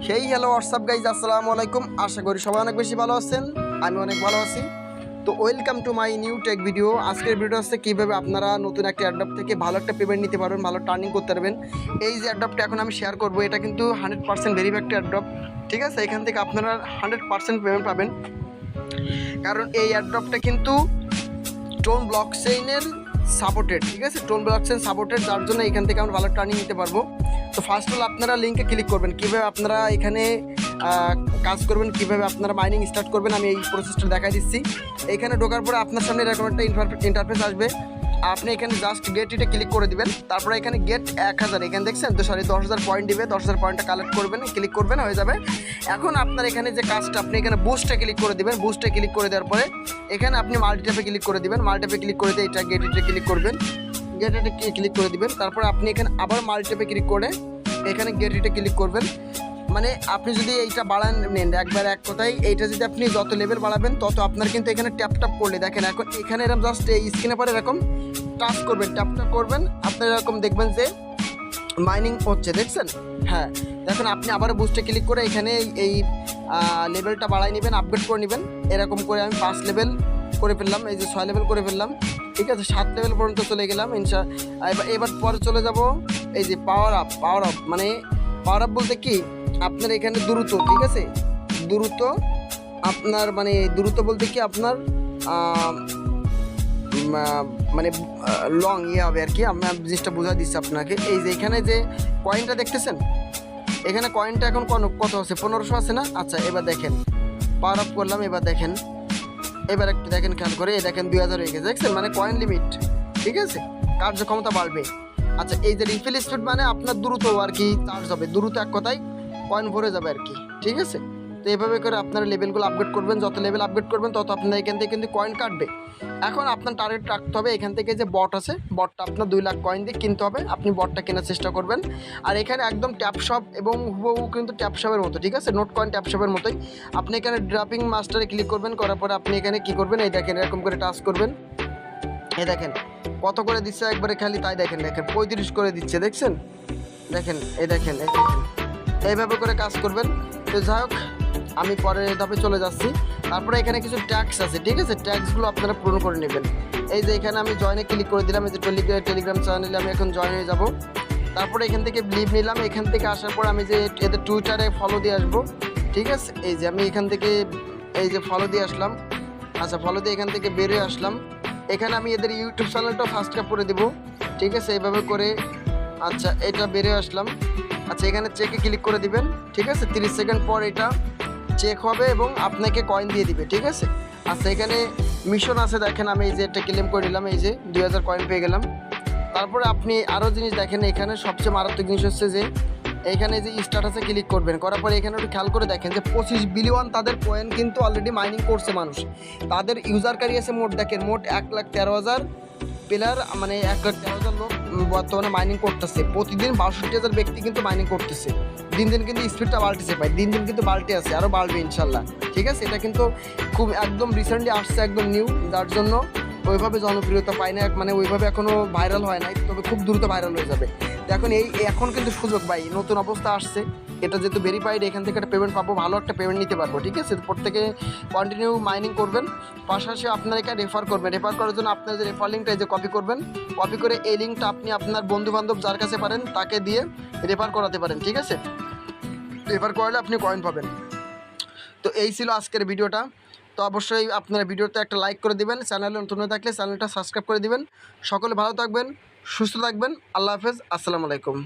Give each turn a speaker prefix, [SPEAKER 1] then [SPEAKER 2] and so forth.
[SPEAKER 1] Hey hello WhatsApp guys, আসসালামু আলাইকুম। আশা করি সবাই অনেক বেশি ভালো আছেন, আমি অনেক ভালো আছি। তো welcome to my new take video. আজকের ভিডিও হচ্ছে কীভাবে আপনারা নতুন একটা অ্যাডপ থেকে ভালো একটা পেমেন্ট নিতে পারবেন, ভালো টার্নিং করতে পারবেন। এই যে অ্যাডপটা এখন আমি শেয়ার করবো, এটা কিন্তু 100% ভেরিফাইড একটা অ্যাডপ, ঠিক আছে। এখান থেকে আপনারা 100% পেমেন্ট পাবেন, কারণ এই অ্যাডপটা কিন্তু টোন ব্লকচেইনের সাপোর্টেড, ঠিক আছে। টোন ব্লকচেইন সাপোর্টেড, যার জন্য এখান থেকে আমরা ভালো টার্নিং নিতে পারবো। তো ফার্স্ট অল আপনারা লিঙ্কে ক্লিক করবেন, কীভাবে আপনারা এখানে কাজ করবেন, কীভাবে আপনারা মাইনিং স্টার্ট করবেন, আমি এই প্রসেসটা দেখাই দিচ্ছি। এখানে ঢোকার পরে আপনার সামনে এরকম একটা ইন্টারফেস আসবে। আপনি এখানে জাস্ট গেট ইটে ক্লিক করে দিবেন। তারপরে এখানে গেট 1000, এখানে দেখছেন তো, 10,000 পয়েন্ট দিবে। 10,000 পয়েন্টটা কালেক্ট করবেন, ক্লিক করবেন, হয়ে যাবে। এখন আপনার এখানে যে কাজটা, আপনি এখানে বুস্টে ক্লিক করে দিবেন। বুস্টে ক্লিক করে দেওয়ার পরে এখানে আপনি মাল্টিট্যাপে ক্লিক করে দিবেন। মাল্টিট্যাপে ক্লিক করে দিয়ে এটা গেট ইটে ক্লিক করবেন, গেট ইটে ক্লিক করে দিবেন। তারপরে আপনি এখানে আবার মাল্টিট্যাপে ক্লিক করে এখানে গেট ইটে ক্লিক করবেন। মানে আপনি যদি এইটা বাড়ান নেন একবার, এক কথায় এইটা যদি আপনি যত লেভেল বাড়াবেন তত আপনার কিন্তু এখানে ট্যাপ ট্যাপ করলে দেখেন, এখন এখানে এরকম জাস্ট এই স্ক্রিনে পরে এরকম টাচ করবেন, ট্যাপ ট্যাপ করবেন, আপনার এরকম দেখবেন যে মাইনিং হচ্ছে, দেখছেন। হ্যাঁ, দেখেন আপনি আবার বুস্টে ক্লিক করে এখানে এই লেভেলটা বাড়াই নেবেন, আপগ্রেড করে নেবেন। এরকম করে আমি 5 লেভেল করে ফেললাম, এই যে 6 লেভেল করে ফেললাম, ঠিক আছে। 7 লেভেল পর্যন্ত চলে গেলাম এবার পরে চলে যাব এই যে পাওয়ার আপ। মানে পাওয়ার আপ বলতে কি, আপনার এখানে দ্রুত, ঠিক আছে, দ্রুত আপনার মানে দ্রুত বলতে কি আপনার মানে লং হবে আর কি। আমি জিনিসটা বোঝা দিচ্ছি আপনাকে। এই যে এখানে যে কয়েনটা দেখতেছেন, এখানে কয়েনটা এখন কত আছে, 1500 আছে না। আচ্ছা, এবার দেখেন পাওয়ার আপ করলাম, এবার দেখেন, এবার একটু দেখেন খেয়াল করে, এই দেখেন 2000 হয়ে গেছে, দেখছেন। মানে কয়েন লিমিট, ঠিক আছে, কার্যক্ষমতা বাড়বে। আচ্ছা, এই যে রিফিল স্পিড মানে আপনার দ্রুত আর কি চার্জ হবে, দ্রুত এক কথায় কয়েন ভরে যাবে আর কি, ঠিক আছে। তো এভাবে করে আপনারা লেভেলগুলো আপগ্রেড করবেন, যত লেভেল আপগ্রেড করবেন তত আপনার এখান থেকে কিন্তু কয়েন কাটবে। এখন আপনার টার্গেট রাখতে হবে, এখান থেকে যে বট আছে, বটটা আপনার 2 লাখ কয়েন দিয়ে কিনতে হবে। আপনি বটটা কেনার চেষ্টা করবেন। আর এখানে একদম ট্যাপশপ এবং হুবহু কিন্তু ট্যাপশপের মতো, ঠিক আছে, নোট কয়েন ট্যাপশপের মতোই। আপনি এখানে ড্রপিং মাস্টারে ক্লিক করবেন, করার পরে আপনি এখানে কী করবেন, এই দেখেন এরকম করে টাচ করবেন। এই দেখেন কত করে দিচ্ছে একবারে খালি, তাই দেখেন 35 করে দিচ্ছে, দেখছেন, দেখেন, এই দেখেন এইভাবে করে কাজ করবেন। তো যাই হোক, আমি পরের ধাপে চলে যাচ্ছি। তারপরে এখানে কিছু ট্যাক্স আছে, ঠিক আছে, ট্যাক্সগুলো আপনারা পূরণ করে নেবেন। এই যে এখানে আমি জয়েনে ক্লিক করে দিলাম, এই যে টেলিগ্রাম চ্যানেলে আমি এখন জয়েন হয়ে যাব। তারপরে এখান থেকে লিভ নিলাম। এখান থেকে আসার পর আমি যে এদের টুইটারে ফলো দিয়ে আসবো, ঠিক আছে। এই যে আমি এখান থেকে এই যে ফলো দিয়ে আসলাম। আচ্ছা, ফলো দিয়ে এখান থেকে বেরিয়ে আসলাম। এখানে আমি এদের ইউটিউব চ্যানেলটা ফার্স্ট আপ করে দেবো, ঠিক আছে, এইভাবে করে। আচ্ছা, এটা বেরিয়ে আসলাম। আচ্ছা, এখানে চেকে ক্লিক করে দিবেন, ঠিক আছে। 30 সেকেন্ড পর এটা চেক হবে এবং আপনাকে কয়েন দিয়ে দিবে, ঠিক আছে। আচ্ছা, এখানে মিশন আছে, দেখেন আমি এই যে এটা ক্লেম করে নিলাম, এই যে 2000 কয়েন পেয়ে গেলাম। তারপরে আপনি আরও জিনিস দেখেন, এখানে সবচেয়ে মারাত্মক জিনিস হচ্ছে যে এখানে যে স্ট্যাটাসে ক্লিক করবেন, করার পরে এখানে একটু খেয়াল করে দেখেন যে 25 বিলিয়ন তাদের কয়েন কিন্তু অলরেডি মাইনিং করছে মানুষ। তাদের ইউজারকারী আছে মোট, দেখেন মোট 1,13,000 প্লেয়ার, মানে 1,13,000 লোক বর্তমানে মাইনিং করতেছে। প্রতিদিন 62,000 ব্যক্তি কিন্তু মাইনিং করতেছে। দিন দিন কিন্তু স্পিডটা বাড়তেছে ভাই, দিন দিন কিন্তু বাড়তে আছে, আরও বাড়বে ইনশাল্লাহ, ঠিক আছে। এটা কিন্তু খুব একদম রিসেন্টলি আসছে, একদম নিউ, যার জন্য ওইভাবে জনপ্রিয়তা পায় না, মানে ওইভাবে এখনও ভাইরাল হয় নাই, তবে খুব দ্রুত ভাইরাল হয়ে যাবে। এখন কিন্তু সুযোগ ভাই, নতুন অবস্থা আসছে, এটা যেহেতু ভেরিফাইড, এখান থেকে একটা পেমেন্ট পাবো, ভালো একটা পেমেন্ট নিতে পারবো, ঠিক আছে। প্রত্যেকে কন্টিনিউ মাইনিং করবেন, পাশাপাশি আপনার এখানে রেফার করবেন। রেফার করার জন্য আপনার যে রেফার লিঙ্কটা এই যে কপি করবেন, কপি করে এই লিঙ্কটা আপনি আপনার বন্ধুবান্ধব যার কাছে পারেন তাকে দিয়ে রেফার করাতে পারেন, ঠিক আছে। রেফার করলে আপনি কয়েন পাবেন। তো এই ছিল আজকের ভিডিওটা। তো অবশ্যই আপনারা ভিডিওতে একটা লাইক করে দিবেন, চ্যানেলে নতুন হয়ে থাকলে চ্যানেলটা সাবস্ক্রাইব করে দিবেন। সকলে ভালো থাকবেন, সুস্থ থাকবেন, আল্লাহ হাফেজ, আসসালামু আলাইকুম।